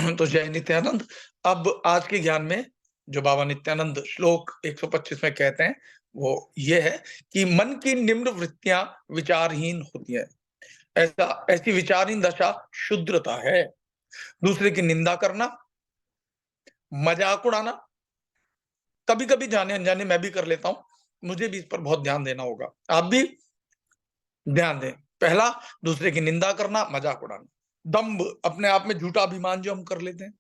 तो जय नित्यानंद। अब आज के ज्ञान में जो बाबा नित्यानंद श्लोक 125 में कहते हैं वो ये है कि मन की निम्न वृत्तियां विचारहीन होती है। ऐसी विचारहीन दशा शुद्रता है। दूसरे की निंदा करना, मजाक उड़ाना, कभी कभी जाने अनजाने मैं भी कर लेता हूं, मुझे भी इस पर बहुत ध्यान देना होगा, आप भी ध्यान दें। पहला, दूसरे की निंदा करना, मजाक उड़ाना। दंभ, अपने आप में झूठा अभिमान जो हम कर लेते हैं,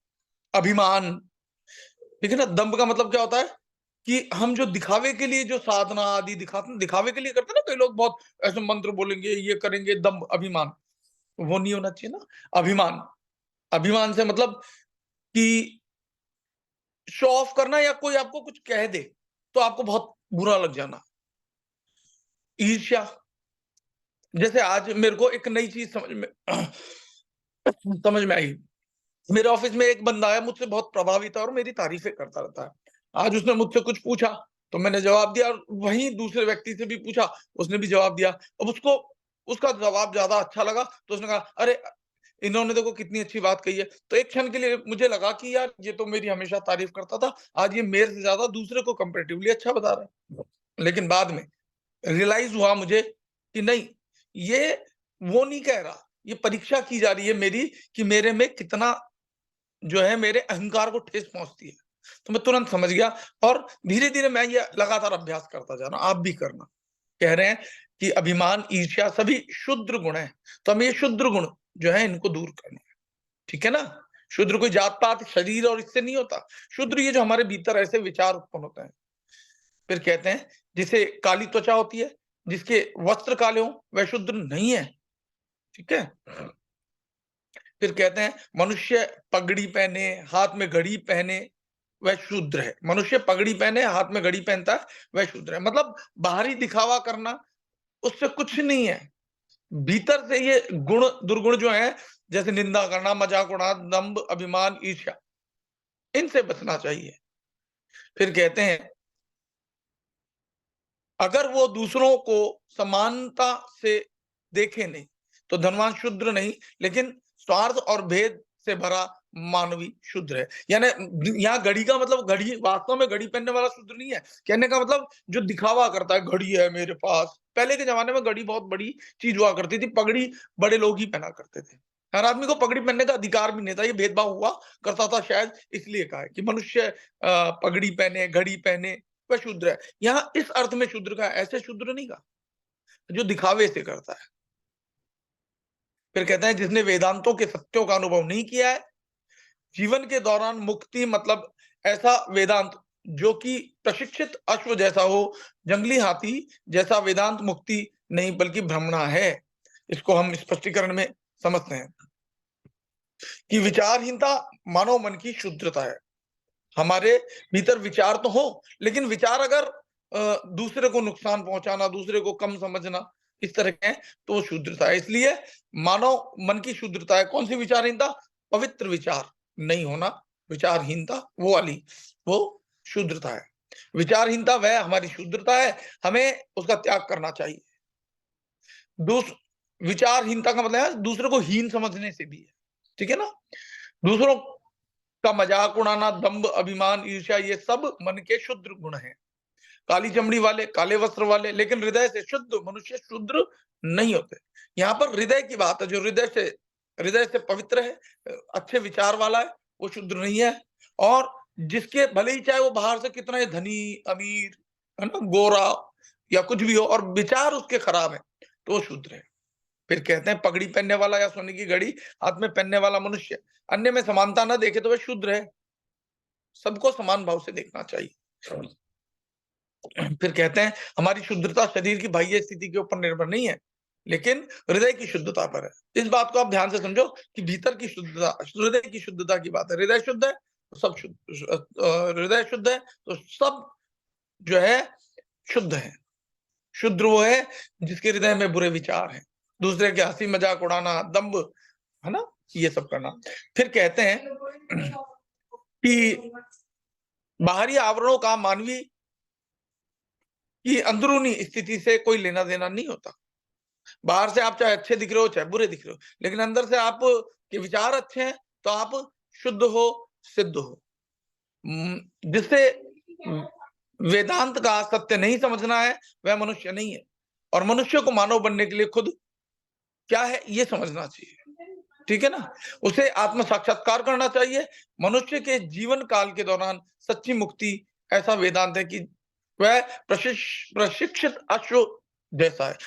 अभिमान। ठीक है ना। दंभ का मतलब क्या होता है कि हम जो दिखावे के लिए जो साधना आदि दिखाते हैं, दिखावे के लिए करते हैं ना, कई लोग बहुत ऐसे मंत्र बोलेंगे, ये करेंगे, दंभ, अभिमान, वो नहीं होना चाहिए ना। अभिमान, अभिमान से मतलब कि शो ऑफ करना, या कोई आपको कुछ कह दे तो आपको बहुत बुरा लग जाना। ईर्ष्या, जैसे आज मेरे को एक नई चीज समझ में आई। मेरे ऑफिस में एक बंदा है, मुझसे बहुत प्रभावित है और मेरी तारीफें करता रहता है। आज उसने मुझसे कुछ पूछा तो मैंने जवाब दिया, और वहीं दूसरे व्यक्ति से भी पूछा, उसने भी जवाब दिया। अब उसको उसका जवाब ज्यादा अच्छा लगा तो उसने कहा, अरे इन्होंने देखो कितनी अच्छी बात कही है। तो एक क्षण के लिए मुझे लगा कि यार ये तो मेरी हमेशा तारीफ करता था, आज ये मेरे से ज्यादा दूसरे को कंपैरेटिवली अच्छा बता रहा है। लेकिन बाद में रियलाइज हुआ मुझे कि नहीं, ये वो नहीं कह रहा, ये परीक्षा की जा रही है मेरी कि मेरे में कितना जो है मेरे अहंकार को ठेस पहुंचती है। तो मैं तुरंत समझ गया, और धीरे धीरे मैं ये लगातार अभ्यास करता जा रहा हूं, आप भी करना। कह रहे हैं कि अभिमान, ईर्ष्या सभी शुद्र गुण है, तो हमें ये शुद्र गुण जो है इनको दूर करना है। ठीक है ना। शुद्र कोई जात पात शरीर और इससे नहीं होता। शुद्र ये जो हमारे भीतर ऐसे विचार उत्पन्न होते हैं। फिर कहते हैं जिसे काली त्वचा होती है, जिसके वस्त्र काले हो, वह शुद्र नहीं है। ठीक है। फिर कहते हैं मनुष्य पगड़ी पहने, हाथ में घड़ी पहने, वह शूद्र है। मनुष्य पगड़ी पहने, हाथ में घड़ी पहनता है, वह शूद्र है। मतलब बाहरी दिखावा करना उससे कुछ नहीं है। भीतर से ये गुण दुर्गुण जो है, जैसे निंदा करना, मजाक उड़ाना, दंभ, अभिमान, ईर्ष्या, इनसे बचना चाहिए। फिर कहते हैं अगर वो दूसरों को समानता से देखे नहीं तो धनवान शुद्र नहीं, लेकिन स्वार्थ और भेद से भरा मानवी शुद्र है। यानी यहाँ घड़ी का मतलब, घड़ी वास्तव में घड़ी पहनने वाला शुद्र नहीं है। कहने का मतलब जो दिखावा करता है, घड़ी है मेरे पास। पहले के जमाने में घड़ी बहुत बड़ी चीज हुआ करती थी, पगड़ी बड़े लोग ही पहना करते थे। हर आदमी को पगड़ी पहनने का अधिकार भी नहीं था, ये भेदभाव हुआ करता था, शायद इसलिए कहा है कि मनुष्य पगड़ी पहने, घड़ी पहने, वह शूद्र है। यहाँ इस अर्थ में शूद्र का, ऐसे शूद्र नहीं का जो दिखावे से करता है। फिर कहते हैं जिसने वेदांतों के सत्यों का अनुभव नहीं किया है, जीवन के दौरान मुक्ति मतलब ऐसा वेदांत जो कि प्रशिक्षित अश्व जैसा हो, जंगली हाथी जैसा वेदांत मुक्ति नहीं बल्कि भ्रमणा है। इसको हम स्पष्टीकरण में समझते हैं कि विचारहीनता मानव मन की शुद्धता है। हमारे भीतर विचार तो हो, लेकिन विचार अगर दूसरे को नुकसान पहुंचाना, दूसरे को कम समझना, इस तरह के हैं, तो वो शुद्धता है। इसलिए मानव मन की शुद्धता है। कौन सी विचारहीनता? पवित्र विचार नहीं होना, विचारहीनता वो वाली, वो शुद्धता है। विचारहीनता वह हमारी शुद्धता है, हमें उसका त्याग करना चाहिए। विचारहीनता का मतलब है दूसरे को हीन समझने से भी है। ठीक है ना। दूसरों का मजाक उड़ाना, दंभ, अभिमान, ईर्ष्या, ये सब मन के शुद्र गुण हैं। काली चमड़ी वाले, काले वस्त्र वाले, लेकिन हृदय से शुद्ध मनुष्य शुद्र नहीं होते। यहाँ पर हृदय की बात है। जो हृदय से पवित्र है, अच्छे विचार वाला है, वो शुद्र नहीं है। और जिसके भले ही चाहे वो बाहर से कितना ही धनी, अमीर, है ना, गोरा या कुछ भी हो, और विचार उसके खराब है, तो वो शुद्र है। फिर कहते हैं पगड़ी पहनने वाला या सोने की घड़ी हाथ में पहनने वाला मनुष्य अन्य में समानता न देखे तो वह शुद्र है। सबको समान भाव से देखना चाहिए। फिर कहते हैं हमारी शुद्धता शरीर की बाह्य स्थिति के ऊपर निर्भर नहीं है, लेकिन हृदय की शुद्धता पर है। इस बात को आप ध्यान से समझो कि भीतर की शुद्धता, हृदय की शुद्धता की बात है। हृदय शुद्ध है तो सब शुद्ध, हृदय शुद्ध है तो सब जो है शुद्ध है। शुद्र वो है जिसके हृदय में बुरे विचार हैं, दूसरे के हंसी मजाक उड़ाना, दंभ, है ना, ये सब करना। फिर कहते हैं कि बाहरी आवरणों का मानवी की अंदरूनी स्थिति से कोई लेना देना नहीं होता। बाहर से आप चाहे अच्छे दिख रहे हो चाहे बुरे दिख रहे हो, लेकिन अंदर से आप के विचार अच्छे हैं तो आप शुद्ध हो, सिद्ध हो। जिससे वेदांत का सत्य नहीं समझना है, वह मनुष्य नहीं है। और मनुष्य को मानव बनने के लिए खुद क्या है ये समझना चाहिए, ठीक है ना। उसे आत्म साक्षात्कार करना चाहिए। मनुष्य के जीवन काल के दौरान सच्ची मुक्ति, ऐसा वेदांत है कि वह प्रशिक्षित अश्व जैसा है।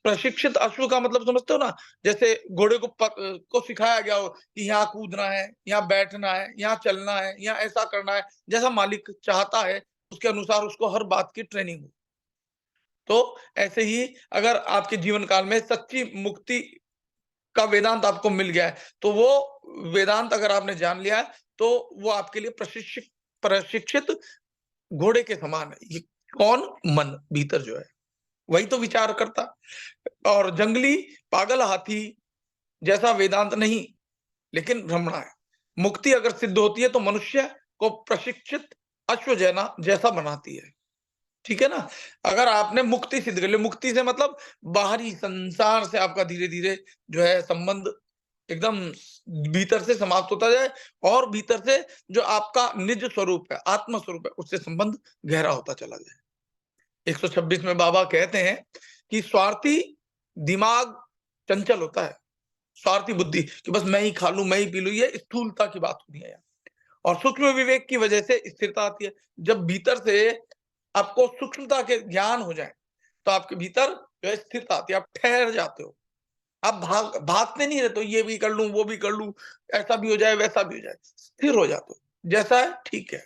प्रशिक्षित अश्व का मतलब समझते हो ना, जैसे घोड़े को सिखाया गया हो कि यहाँ कूदना है, यहाँ बैठना है, यहाँ चलना है, यहाँ ऐसा करना है, जैसा मालिक चाहता है उसके अनुसार उसको हर बात की ट्रेनिंग हो। तो ऐसे ही अगर आपके जीवन काल में सच्ची मुक्ति का वेदांत आपको मिल गया है, तो वो वेदांत अगर आपने जान लिया है, तो वो आपके लिए प्रशिक्षित घोड़े के समान है। ये कौन? मन, भीतर जो है वही तो विचार करता। और जंगली पागल हाथी जैसा वेदांत नहीं, लेकिन भ्रमणा है। मुक्ति अगर सिद्ध होती है तो मनुष्य को प्रशिक्षित अश्व जैसा बनाती है, ठीक है ना। अगर आपने मुक्ति सिद्ध कर ली, मुक्ति से मतलब बाहरी संसार से आपका धीरे धीरे जो है संबंध एकदम भीतर से समाप्त होता जाए, और भीतर से जो आपका निज स्वरूप है, आत्म स्वरूप है, उससे संबंध गहरा होता चला जाए। 126 में बाबा कहते हैं कि स्वार्थी दिमाग चंचल होता है, स्वार्थी बुद्धि कि बस मैं ही खा लूं, मैं ही पी लूं, ये स्थूलता की बात होती है। और सूक्ष्म विवेक की वजह से स्थिरता आती है। जब भीतर से आपको सूक्ष्मता के ज्ञान हो जाए, तो आपके भीतर जो है स्थिरता आती है, आप ठहर जाते हो। आप भागते नहीं रहते हो, ये भी कर लूं, वो भी कर लूं, ऐसा भी हो जाए, वैसा भी हो जाए, स्थिर हो जाते हो, जैसा है ठीक है।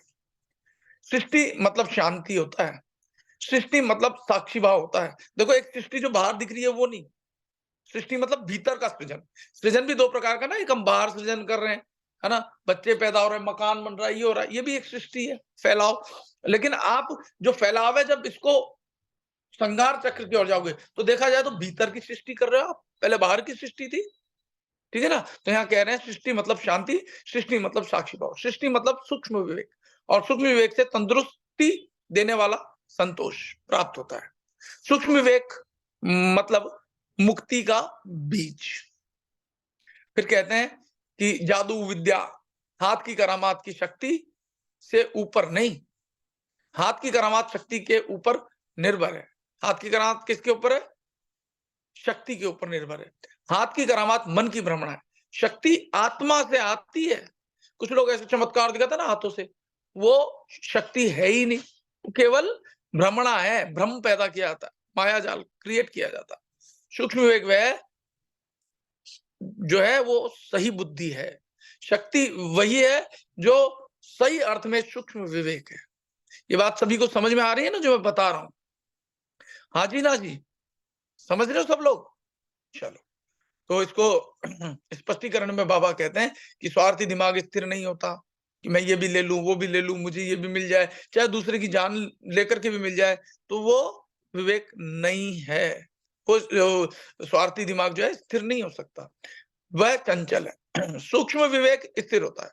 सृष्टि मतलब शांति होता है, सृष्टि मतलब साक्षी भाव होता है। देखो, एक सृष्टि जो बाहर दिख रही है वो नहीं, सृष्टि मतलब भीतर का सृजन। सृजन भी दो प्रकार का ना, एक हम बाहर सृजन कर रहे हैं, है ना, बच्चे पैदा हो रहे हैं, मकान बन रहा है, ये हो रहा है, ये भी एक सृष्टि है, फैलाव। लेकिन आप जो फैलाव है, जब इसको संघार चक्र की ओर जाओगे तो देखा जाए तो भीतर की सृष्टि कर रहे हो आप, पहले बाहर की सृष्टि थी, ठीक है ना। तो यहाँ कह रहे हैं सृष्टि मतलब शांति, सृष्टि मतलब साक्षी भाव, सृष्टि मतलब सूक्ष्म विवेक, और सूक्ष्म विवेक से तंदुरुस्ती देने वाला संतोष प्राप्त होता है। सूक्ष्म विवेक मतलब मुक्ति का बीज। फिर कहते हैं कि जादू विद्या हाथ की करामात की शक्ति से ऊपर नहीं, हाथ की करामात शक्ति के ऊपर निर्भर है। हाथ की करामात किसके ऊपर है? शक्ति के ऊपर निर्भर है। हाथ की करामात मन की भ्रमण है, शक्ति आत्मा से आती है। कुछ लोग ऐसे चमत्कार दिखाते ना हाथों से, वो शक्ति है ही नहीं, केवल भ्रमणा है, भ्रम पैदा किया जाता है, माया जाल क्रिएट किया जाता है। सूक्ष्म विवेक वह जो है वो सही बुद्धि है, शक्ति वही है जो सही अर्थ में सूक्ष्म विवेक है। ये बात सभी को समझ में आ रही है ना जो मैं बता रहा हूं? हाँ जी ना जी, समझ रहे हो सब लोग? चलो, तो इसको स्पष्टीकरण में बाबा कहते हैं कि स्वार्थी दिमाग स्थिर नहीं होता कि मैं ये भी ले लूं, वो भी ले लूं, मुझे ये भी मिल जाए, चाहे दूसरे की जान लेकर के भी मिल जाए, तो वो विवेक नहीं है। वो स्वार्थी दिमाग जो है स्थिर नहीं हो सकता, वह चंचल है। सूक्ष्म विवेक स्थिर होता है।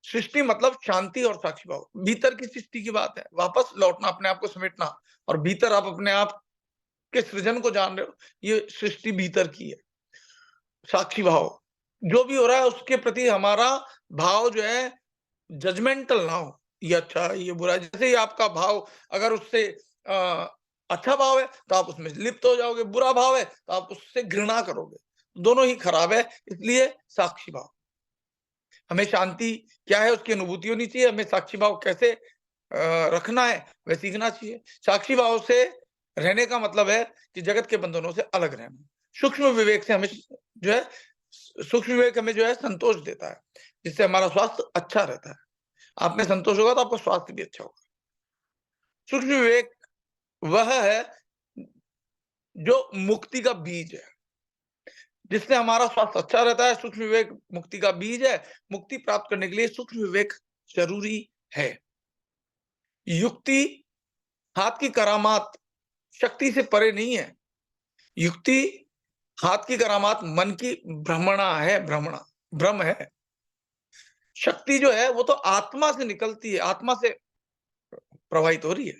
सृष्टि मतलब शांति और साक्षी भाव, भीतर की सृष्टि की बात है, वापस लौटना, अपने आप को समेटना, और भीतर आप अपने आप के सृजन को जान रहे हो, ये सृष्टि भीतर की है। साक्षी भाव, जो भी हो रहा है उसके प्रति हमारा भाव जो है जजमेंटल ना हो, ये अच्छा है, ये बुरा है। जैसे ही आपका भाव अगर उससे अच्छा भाव है तो आप उसमें लिप्त हो जाओगे, बुरा भाव है तो आप उससे घृणा करोगे, दोनों ही खराब है। इसलिए साक्षी भाव, हमें शांति क्या है उसकी अनुभूति होनी चाहिए, हमें साक्षी भाव कैसे रखना है वह सीखना चाहिए। साक्षी भाव से रहने का मतलब है कि जगत के बंधनों से अलग रहना। सूक्ष्म विवेक से हमें जो है, सूक्ष्म विवेक हमें जो है संतोष देता है, जिससे हमारा स्वास्थ्य अच्छा रहता है। आप में संतोष होगा तो आपका स्वास्थ्य भी अच्छा होगा। सूक्ष्म विवेक वह है जो मुक्ति का बीज है, जिससे हमारा स्वास्थ्य अच्छा रहता है। सूक्ष्म विवेक मुक्ति का बीज है। मुक्ति प्राप्त करने के लिए सूक्ष्म विवेक जरूरी है। युक्ति हाथ की करामात शक्ति से परे नहीं है। युक्ति हाथ की करामात मन की भ्रमणा है, भ्रमणा भ्रम है। शक्ति जो है वो तो आत्मा से निकलती है, आत्मा से प्रवाहित हो रही है।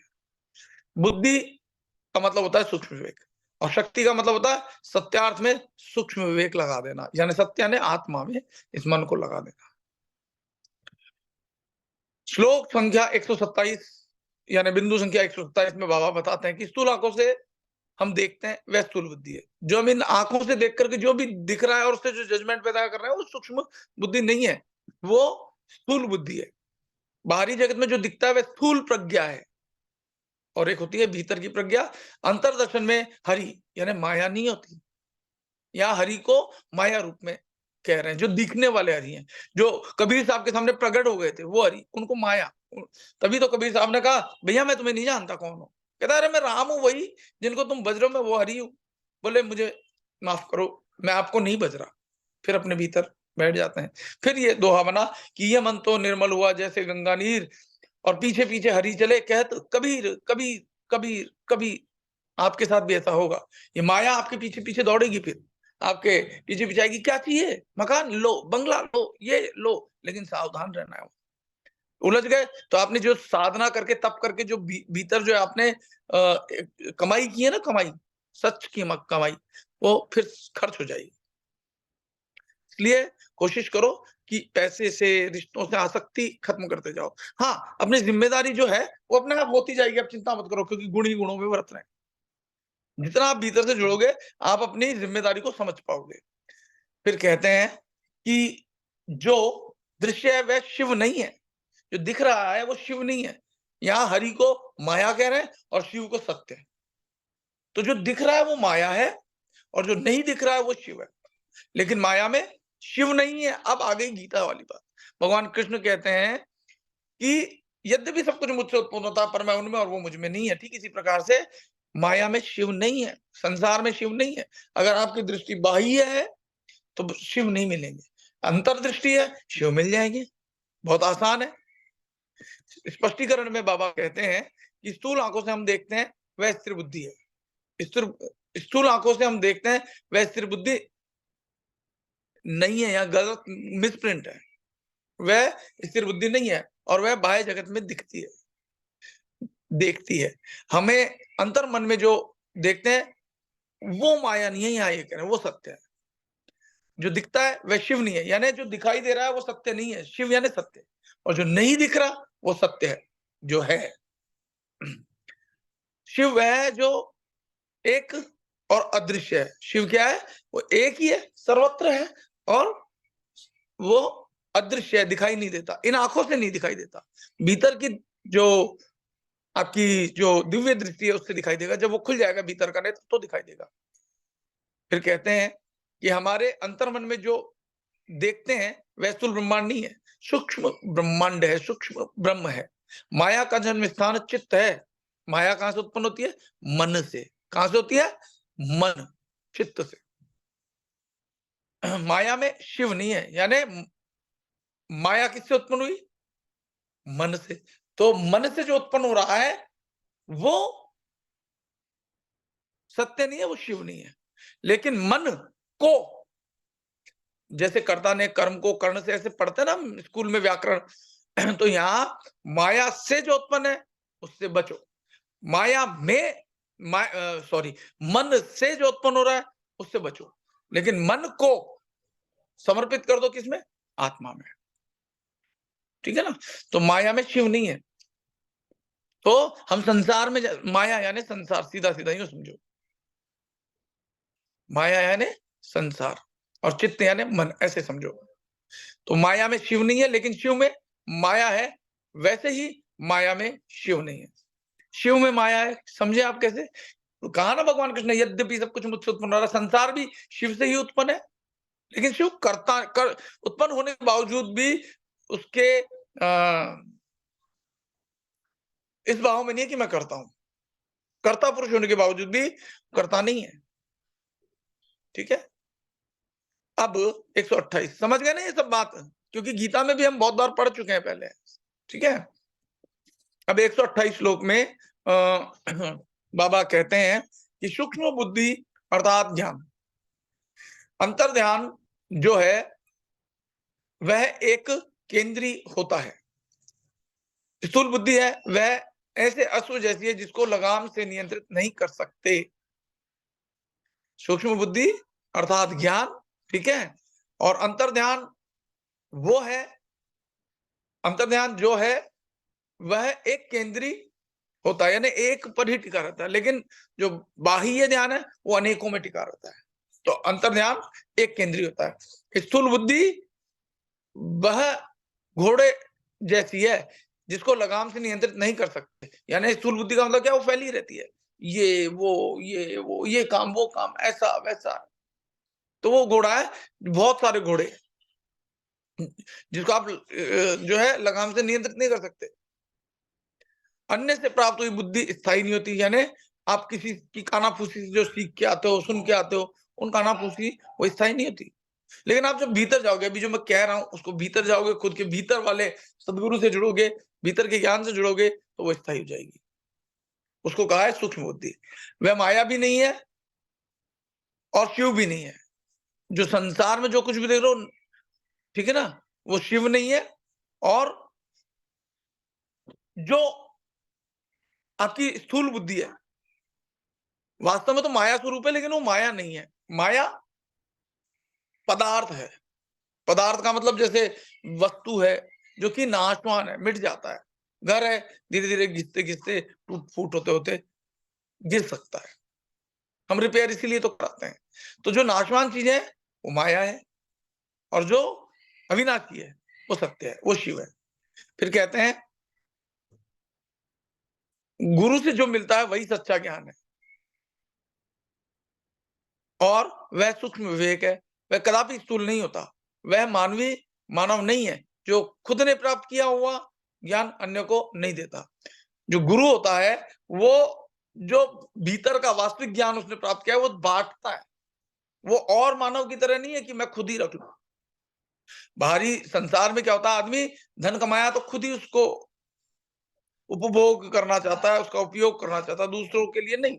बुद्धि का मतलब होता है सूक्ष्म विवेक। और शक्ति का मतलब होता है सत्यार्थ में सूक्ष्म विवेक लगा देना, यानी सत्य यानी आत्मा में इस मन को लगा देना। श्लोक संख्या 127 यानी बिंदु संख्या 127 में बाबा बताते हैं कि स्थूल आंखों से हम देखते हैं वह स्थूल बुद्धि है। जो हम इन आंखों से देख करके जो भी दिख रहा है और उससे जो जजमेंट पैदा कर रहे हैं वो सूक्ष्म बुद्धि नहीं है, वो स्थूल बुद्धि है। बाहरी जगत में जो दिखता है वह स्थूल प्रज्ञा है, और एक होती है भीतर की प्रज्ञा। अंतरदर्शन में हरि यानी माया नहीं होती, या हरि को माया रूप में कह रहे हैं, जो दिखने वाले हरि हैं, जो कबीर साहब के सामने प्रकट हो गए थे वो हरि, उनको माया। तभी तो कबीर साहब ने कहा भैया मैं तुम्हें नहीं जानता कौन हो। कहता अरे मैं राम हूं, वही जिनको तुम बज रहे हो, मैं वो हरि हूं। बोले मुझे माफ करो, मैं आपको नहीं बज रहा। फिर अपने भीतर बैठ जाते हैं। फिर ये दोहा बना कि ये मन तो निर्मल हुआ जैसे गंगा नीर, और पीछे पीछे हरि चले कहत कबीर कबीर कबीर कबीर। आपके साथ भी ऐसा होगा, ये माया आपके पीछे पीछे दौड़ेगी, फिर आपके पीछे पीछे आएगी, क्या चाहिए, मकान लो, बंगला लो, ये लो, लेकिन सावधान रहना है। उलझ गए तो आपने जो साधना करके तप करके जो भीतर जो आपने कमाई की है ना, कमाई सच की कमाई, वो फिर खर्च हो जाएगी। इसलिए कोशिश करो कि पैसे से, रिश्तों से आसक्ति खत्म करते जाओ। हाँ, अपनी जिम्मेदारी जो है वो अपने आप होती जाएगी, आप चिंता मत करो, क्योंकि गुण ही गुणों में वर्त रहे हैं। जितना आप भीतर से जुड़ोगे आप अपनी जिम्मेदारी को समझ पाओगे। फिर कहते हैं कि जो दृश्य है वह शिव नहीं है, जो दिख रहा है वो शिव नहीं है। यहाँ हरि को माया कह रहे हैं और शिव को सत्य है। तो जो दिख रहा है वो माया है और जो नहीं दिख रहा है वो शिव है, लेकिन माया में शिव नहीं है। अब आ गई गीता वाली बात। भगवान कृष्ण कहते हैं कि यद्यपि सब कुछ मुझसे उत्पन्न होता है पर मैं उनमें और वो मुझ में नहीं है, ठीक इसी प्रकार से माया में शिव नहीं है, संसार में शिव नहीं है। अगर आपकी दृष्टि बाह्य है तो शिव नहीं मिलेंगे, अंतर्दृष्टि है शिव मिल जाएंगे। बहुत आसान है। स्पष्टीकरण में बाबा कहते हैं कि स्थूल आंखों से हम देखते हैं वह स्थिर बुद्धि है। स्थिर स्थूल आंखों से हम देखते हैं वह स्थिर बुद्धि नहीं है, या गलत मिसप्रिंट है। वह स्थिर बुद्धि नहीं है और वह बाह्य जगत में दिखती है, देखती है। हमें अंतर मन में जो देखते हैं वो माया नहीं है, यहाँ ये कह रहे हैं वो सत्य है। जो दिखता है वह शिव नहीं है, यानी जो दिखाई दे रहा है वो सत्य नहीं है, शिव यानी सत्य। और जो नहीं दिख रहा वो सत्य है, जो है। शिव वह है जो एक और अदृश्य है। शिव क्या है, वो एक ही है, सर्वत्र है, और वो अदृश्य है, दिखाई नहीं देता, इन आंखों से नहीं दिखाई देता। भीतर की जो आपकी जो दिव्य दृष्टि है उससे दिखाई देगा। जब वो खुल जाएगा भीतर का नेत्र तो दिखाई देगा। फिर कहते हैं कि हमारे अंतर्मन में जो देखते हैं वह स्थूल ब्रह्मांड नहीं है, सूक्ष्म ब्रह्मांड है, सूक्ष्म ब्रह्म है। माया का जन्म स्थान चित्त है। माया कहां से उत्पन्न होती है, मन से। कहां से होती है, मन, चित्त से। माया में शिव नहीं है, यानी माया किससे उत्पन्न हुई, मन से। तो मन से जो उत्पन्न हो रहा है वो सत्य नहीं है, वो शिव नहीं है। लेकिन मन को, जैसे कर्ता ने कर्म को कर्ण से, ऐसे पढ़ते ना स्कूल में व्याकरण, तो यहाँ माया से जो उत्पन्न है उससे बचो। माया में सॉरी, मन से जो उत्पन्न हो रहा है उससे बचो, लेकिन मन को समर्पित कर दो किसमें, आत्मा में। ठीक है ना। तो माया में शिव नहीं है। तो हम संसार में माया यानी संसार, सीधा सीधा ही समझो। माया यानी संसार और चित्त यानी मन, ऐसे समझो। तो माया में शिव नहीं है, लेकिन शिव में माया है। वैसे ही माया में शिव नहीं है, शिव में माया है। समझे आप कैसे। तो कहा ना भगवान कृष्ण ने, यद्यपि सब कुछ मुझसे उत्पन्न हो रहा, संसार भी शिव से ही उत्पन्न है, लेकिन शिव करता उत्पन्न होने के बावजूद भी उसके इस भाव में नहीं है कि मैं करता हूं। कर्ता पुरुष होने के बावजूद भी करता नहीं है। ठीक है। अब 128 समझ गए ना ये सब बात, क्योंकि गीता में भी हम बहुत बार पढ़ चुके हैं पहले। ठीक है। अब 128 श्लोक में बाबा कहते हैं कि सूक्ष्म बुद्धि अर्थात ज्ञान, अंतर ध्यान जो है वह एक केंद्रीय होता है। स्थूल बुद्धि है वह ऐसे अश्व जैसी है जिसको लगाम से नियंत्रित नहीं कर सकते। सूक्ष्म बुद्धि अर्थात ज्ञान, ठीक है। और अंतर्ध्यान वो है, अंतर्ध्यान जो है वह एक केंद्रीय होता है, यानी एक पर ही टिका रहता है, लेकिन जो बाह्य ध्यान है वो अनेकों में टिका रहता है। तो अंतर्ध्यान एक केंद्रीय होता है। स्थूल बुद्धि वह घोड़े जैसी है जिसको लगाम से नियंत्रित नहीं कर सकते, यानी स्थूल बुद्धि का मतलब क्या, वो फैली रहती है, ये काम वो काम, ऐसा वैसा। तो वो घोड़ा है, बहुत सारे घोड़े जिसको आप जो है लगाम से नियंत्रित नहीं कर सकते। अन्य से प्राप्त हुई बुद्धि स्थायी नहीं होती, यानी आप किसी की कानाफूसी से जो सीख के आते हो, सुन के आते हो, उन कानाफूसी वो स्थायी नहीं होती। लेकिन आप जब भीतर जाओगे, अभी जो मैं कह रहा हूं उसको भीतर जाओगे, खुद के भीतर वाले सदगुरु से जुड़ोगे, भीतर के ज्ञान से जुड़ोगे, तो वो स्थायी हो जाएगी। उसको कहा है सूक्ष्म बुद्धि। वह माया भी नहीं है और शिव भी नहीं है। जो संसार में जो कुछ भी देख रहे हो, ठीक है ना, वो शिव नहीं है। और जो आपकी स्थूल बुद्धि है, वास्तव में तो माया स्वरूप है, लेकिन वो माया नहीं है। माया पदार्थ है। पदार्थ का मतलब जैसे वस्तु है जो कि नाशवान है, मिट जाता है। घर है, धीरे धीरे घिसते घिसते टूट फूट होते होते गिर सकता है। हम रिपेयर इसीलिए तो कराते हैं। तो जो नाशवान चीज है वो माया है, और जो अविनाशी है वो सत्य है, वो शिव है। फिर कहते हैं गुरु से जो मिलता है वही सच्चा ज्ञान है, और वह सूक्ष्म विवेक है। वह कदापि स्थूल नहीं होता। वह मानवीय मानव नहीं है जो खुद ने प्राप्त किया हुआ ज्ञान अन्य को नहीं देता। जो गुरु होता है वो जो भीतर का वास्तविक ज्ञान उसने प्राप्त किया है वो बांटता है। वो और मानव की तरह नहीं है कि मैं खुद ही रख लूं। बाहरी संसार में क्या होता है, आदमी धन कमाया तो खुद ही उसको उपभोग करना चाहता है, उसका उपयोग करना चाहता है, दूसरों के लिए नहीं।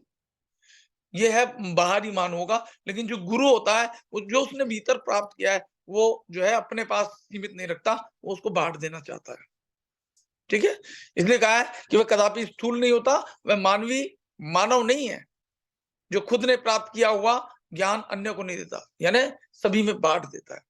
ये है बाहरी मानवों का। लेकिन जो गुरु होता है वो जो उसने भीतर प्राप्त किया है वो जो है अपने पास सीमित नहीं रखता, वो उसको बांट देना चाहता है। ठीक है, इसलिए कहा है कि वह कदापि स्थूल नहीं होता। वह मानवीय मानव नहीं है जो खुद ने प्राप्त किया हुआ ज्ञान अन्य को नहीं देता, यानी सभी में बांट देता है।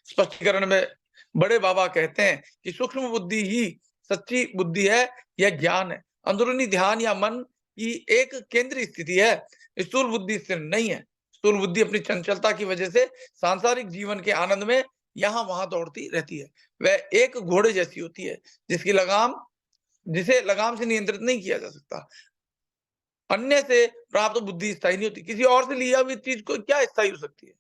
स्पष्टीकरण में बड़े बाबा कहते हैं कि सूक्ष्म बुद्धि ही सच्ची बुद्धि है, यह ज्ञान है, अंदरूनी ध्यान या मन की एक केंद्रीय स्थिति है। स्थूल बुद्धि स्थिर नहीं है। स्थूल बुद्धि अपनी चंचलता की वजह से सांसारिक जीवन के आनंद में यहां वहां दौड़ती रहती है। वह एक घोड़े जैसी होती है जिसे लगाम से नियंत्रित नहीं किया जा सकता। अन्य से प्राप्त बुद्धि स्थायी नहीं होती। किसी और से लिया हुई चीज को क्या स्थायी हो सकती है?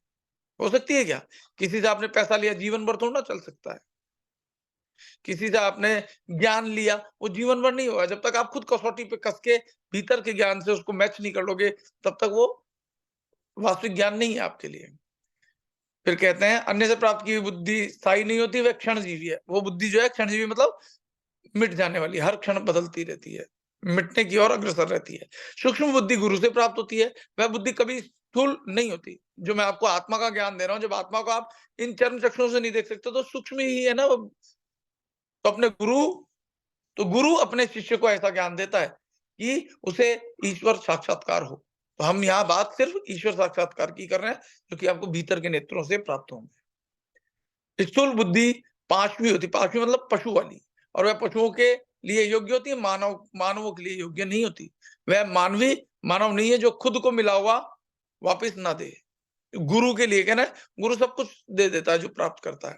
हो सकती है क्या? किसी से आपने पैसा लिया, जीवन भर थोड़ा ना चल सकता है। किसी से आपने ज्ञान लिया, वो जीवन भर नहीं होगा। जब तक आप खुद कसौटी पे कस के भीतर के ज्ञान से उसको मैच नहीं कर लोगे, तब तक वो वास्तविक ज्ञान नहीं है आपके लिए। फिर कहते हैं अन्य से प्राप्त की हुई बुद्धि स्थायी नहीं होती, वह क्षणजीवी है। वो बुद्धि जो है क्षणजीवी मतलब मिट जाने वाली, हर क्षण बदलती रहती है, मिटने की ओर अग्रसर रहती है। सूक्ष्म बुद्धि गुरु से प्राप्त होती है। वह बुद्धि कभी स्थूल नहीं होती। जो मैं आपको आत्मा का ज्ञान दे रहा हूं, जब आत्मा को आप इन चर्म चक्षुओं से नहीं देख सकते तो सूक्ष्म ही है ना वो। तो गुरु अपने शिष्य को ऐसा ज्ञान देता है कि उसे ईश्वर साक्षात्कार हो। तो हम यहाँ बात सिर्फ ईश्वर साक्षात्कार की कर रहे हैं, जो कि आपको भीतर के नेत्रों से प्राप्त होंगे। स्थूल बुद्धि पांचवी होती, पांचवी मतलब पशु वाली, और वह पशुओं के लिए योग्य होती है, मानवों के लिए योग्य नहीं होती। वह मानवीय मानव नहीं है जो खुद को मिला हुआ वापस ना दे। गुरु के लिए कहना है, गुरु सब कुछ दे देता है जो प्राप्त करता है।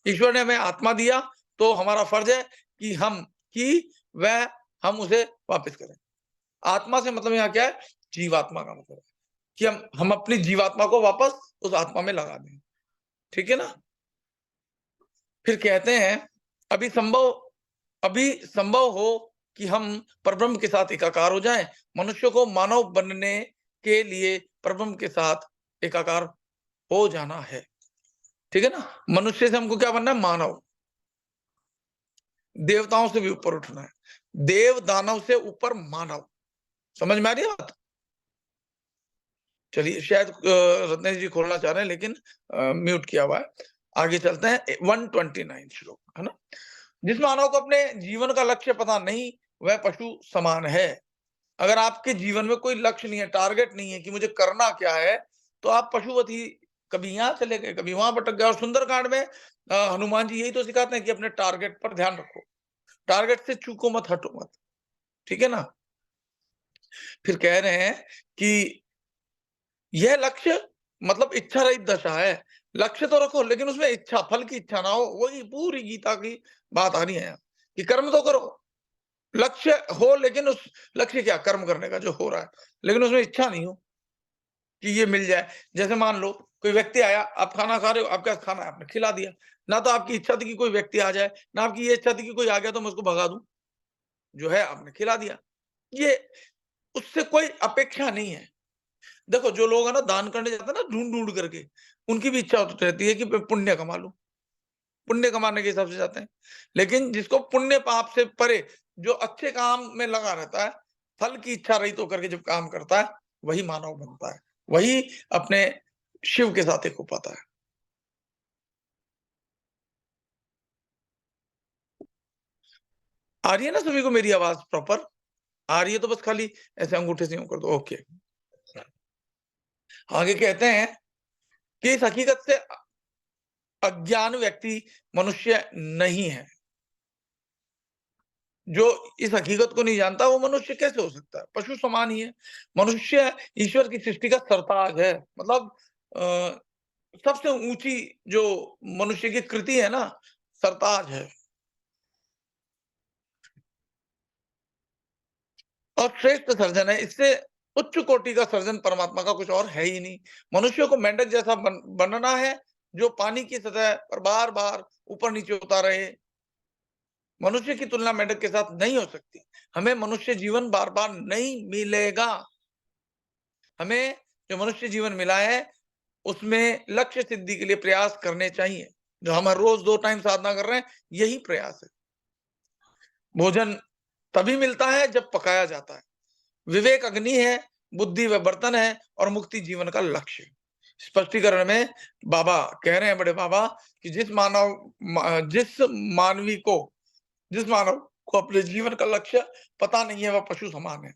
ईश्वर ने हमें आत्मा दिया तो हमारा फर्ज है कि वह हम उसे वापस करें। आत्मा से मतलब यहाँ क्या है, जीवात्मा का मतलब है कि हम अपनी जीवात्मा को वापस उस आत्मा में लगा दें। ठीक है ना। फिर कहते हैं अभी संभव हो कि हम परब्रह्म के साथ एकाकार हो जाएं। मनुष्य को मानव बनने के लिए परब्रह्म के साथ एकाकार हो जाना है। ठीक है ना। मनुष्य से हमको क्या बनना है, मानव। देवताओं से भी ऊपर उठना है, देव दानव से ऊपर मानव। समझ में आ रही है बात? चलिए, शायद रत्नेश जी खोलना चाह रहे हैं, लेकिन म्यूट किया हुआ है। आगे चलते हैं। 129 श्लोक है ना। जिस मानव को अपने जीवन का लक्ष्य पता नहीं, वह पशु समान है। अगर आपके जीवन में कोई लक्ष्य नहीं है, टारगेट नहीं है कि मुझे करना क्या है, तो आप पशुवत ही कभी यहाँ चले गए, कभी वहां भटक गए। और सुंदरकांड में हनुमान जी यही तो सिखाते हैं कि अपने टारगेट पर ध्यान रखो, टारगेट से चूको मत, हटो मत, ठीक है ना। फिर कह रहे हैं कि यह लक्ष्य मतलब इच्छा रहित दशा है। लक्ष्य तो रखो लेकिन उसमें इच्छा, फल की इच्छा ना हो। वही पूरी गीता की बात आ रही है यहाँ, कि कर्म तो करो, लक्ष्य हो, लेकिन उस लक्ष्य क्या, कर्म करने का जो हो रहा है, लेकिन उसमें इच्छा नहीं हो कि ये मिल जाए। जैसे मान लो कोई व्यक्ति आया, आप खाना खा रहे हो, आपका खाना आपने खिला दिया, ना तो आपकी इच्छा थी कि कोई व्यक्ति आ जाए, ना आपकी ये इच्छा थी कि कोई आ गया तो मैं उसको भगा दूं, जो है आपने खिला दिया। ये उससे कोई अपेक्षा नहीं है। देखो जो लोग है ना दान करने जाते हैं ना ढूंढ ढूंढ करके, उनकी भी इच्छा होती रहती है कि मैं पुण्य कमा लूं, पुण्य कमाने के हिसाब से जाते हैं। लेकिन जिसको पुण्य पाप से परे, जो अच्छे काम में लगा रहता है, फल की इच्छा रहित होकर के जब काम करता है, वही मानव बनता है, वही अपने शिव के साथ एक हो पाता है। आ रही है ना सभी को मेरी आवाज प्रॉपर? आ रही है तो बस खाली ऐसे अंगूठे से यूं कर दो, ओके। आगे कहते हैं कि इस हकीकत से अज्ञान व्यक्ति मनुष्य नहीं है। जो इस हकीकत को नहीं जानता वो मनुष्य कैसे हो सकता है? पशु समान ही है। मनुष्य ईश्वर की सृष्टि का सरताज है। मतलब सबसे ऊंची जो मनुष्य की कृति है ना, सरताज है। और श्रेष्ठ सर्जन है। इससे उच्च कोटि का सर्जन परमात्मा का कुछ और है ही नहीं। मनुष्य को मेंढक जैसा बनना है, जो पानी की सतह पर बार बार ऊपर नीचे होता रहे। मनुष्य की तुलना मेंढक के साथ नहीं हो सकती। हमें मनुष्य जीवन बार बार नहीं मिलेगा। हमें जो मनुष्य जीवन मिला है उसमें लक्ष्य सिद्धि के लिए प्रयास करने चाहिए। जो हम हर रोज 2 टाइम साधना कर रहे हैं, यही प्रयास है। भोजन तभी मिलता है जब पकाया जाता है। विवेक अग्नि है, बुद्धि व बर्तन है, और मुक्ति जीवन का लक्ष्य है। स्पष्टीकरण में बाबा कह रहे हैं, बड़े बाबा, कि जिस मानव को अपने जीवन का लक्ष्य पता नहीं है, वह पशु समान है।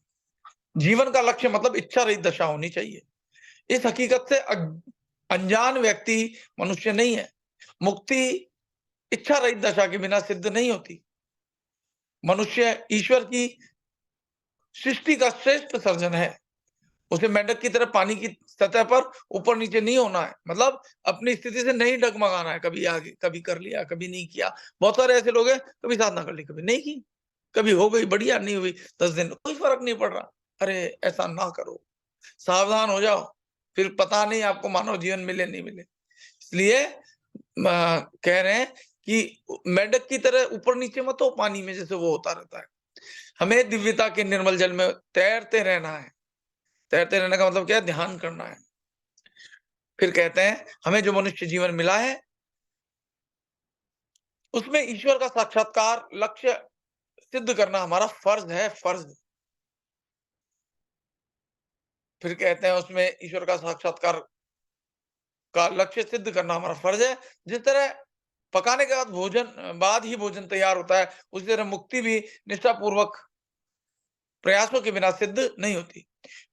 जीवन का लक्ष्य मतलब इच्छा रहित दशा होनी चाहिए। इस हकीकत से अनजान व्यक्ति मनुष्य नहीं है। मुक्ति इच्छा रहित दशा के बिना सिद्ध नहीं होती। मनुष्य ईश्वर की सृष्टि का श्रेष्ठ सर्जन है। उसे मेंढक की तरह पानी की सतह पर ऊपर नीचे नहीं होना है। मतलब अपनी स्थिति से नहीं डगमगाना है, कभी आगे, कभी कर लिया, कभी नहीं किया। बहुत सारे ऐसे लोग हैं, कभी साधना कर ली, कभी नहीं की, कभी हो गई बढ़िया, नहीं हुई 10 दिन, कोई फर्क नहीं पड़ रहा। अरे ऐसा ना करो, सावधान हो जाओ, फिर पता नहीं आपको मानव जीवन मिले नहीं मिले। इसलिए कह रहे हैं कि मेंढक की तरह ऊपर नीचे मत हो पानी में, जैसे वो होता रहता है। हमें दिव्यता के निर्मल जल में तैरते रहना है। तैरते रहने का मतलब क्या है? ध्यान करना है। फिर कहते हैं हमें जो मनुष्य जीवन मिला है उसमें ईश्वर का साक्षात्कार लक्ष्य सिद्ध करना हमारा फर्ज है, फर्ज। फिर कहते हैं उसमें ईश्वर का साक्षात्कार का लक्ष्य सिद्ध करना हमारा फर्ज है। जिस तरह पकाने के बाद ही भोजन तैयार होता है, उसी तरह मुक्ति भी निष्ठापूर्वक प्रयासों के बिना सिद्ध नहीं होती।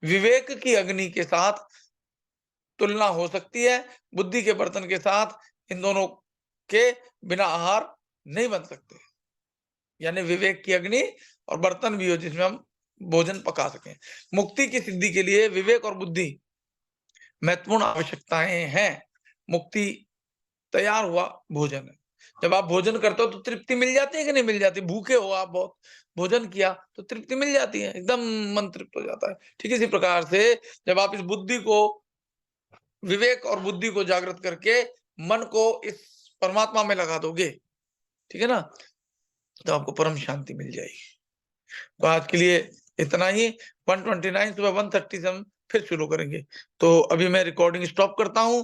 विवेक की अग्नि के साथ तुलना हो सकती है, बुद्धि के बर्तन के साथ इन दोनों के बिना आहार नहीं बन सकते। यानी विवेक की अग्नि और बर्तन भी हो जिसमें हम भोजन पका सकें। मुक्ति की सिद्धि के लिए विवेक और बुद्धि महत्वपूर्ण आवश्यकताएं हैं। मुक्ति तैयार हुआ भोजन है। जब आप भोजन करते हो तो तृप्ति मिल जाती है कि नहीं मिल जाती? भूखे हो आप बहुत, भोजन किया तो तृप्ति मिल जाती है, एकदम मन तृप्त हो जाता है। ठीक इसी प्रकार से जब आप इस बुद्धि को, विवेक और बुद्धि को जागृत करके मन को इस परमात्मा में लगा दोगे, ठीक है ना, तो आपको परम शांति मिल जाएगी। तो आज के लिए इतना ही। 129 सुबह 1:30 से हम फिर शुरू करेंगे। तो अभी मैं रिकॉर्डिंग स्टॉप करता हूँ।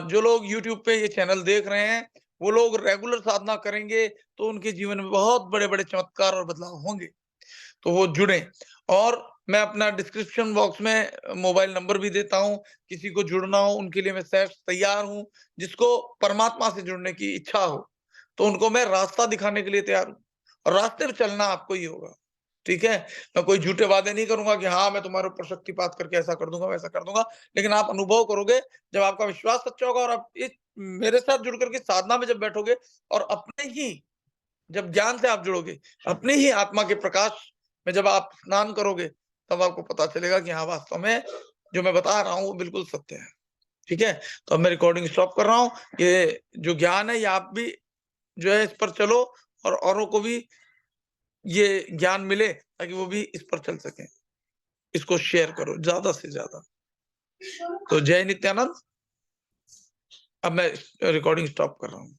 जो लोग यूट्यूब पे ये चैनल देख रहे हैं, वो लोग रेगुलर साधना करेंगे तो उनके जीवन में बहुत बड़े-बड़े चमत्कार और बदलाव होंगे। तो वो जुड़ें। और मैं अपना डिस्क्रिप्शन बॉक्स में मोबाइल नंबर भी देता हूँ। किसी को जुड़ना हो उनके लिए मैं सहर्ष तैयार हूँ। जिसको परमात्मा से जुड़ने की इच्छा हो, तो उनको मैं रास्ता दिखाने के लिए तैयार हूँ, और रास्ते पे चलना आपको ही होगा। ठीक है? मैं कोई झूठे वादे नहीं करूँगा कि हाँ, मैं तुम्हारे ऊपर शक्तिपात करके ऐसा कर दूँगा, वैसा कर दूँगा। लेकिन आप अनुभव करोगे जब आपका विश्वास सच्चा होगा और आप इस मेरे साथ जुड़ कर के साधना में जब बैठोगे और अपने ही जब ज्ञान से आप जुड़ोगे, अपनी ही आत्मा के प्रकाश में जब आप स्नान करोगे, तब आपको पता चलेगा कि हाँ, वास्तव में जो मैं बता रहा हूँ वो बिल्कुल सत्य है। ठीक है? तो अब मैं रिकॉर्डिंग स्टॉप कर रहा हूँ। ये जो ज्ञान है ये आप भी जो है इस पर चलो और औरों को भी ये ज्ञान मिले ताकि वो भी इस पर चल सकें। इसको शेयर करो ज़्यादा से ज़्यादा। तो जय नित्यानंद। अब मैं रिकॉर्डिंग स्टॉप कर रहा हूँ।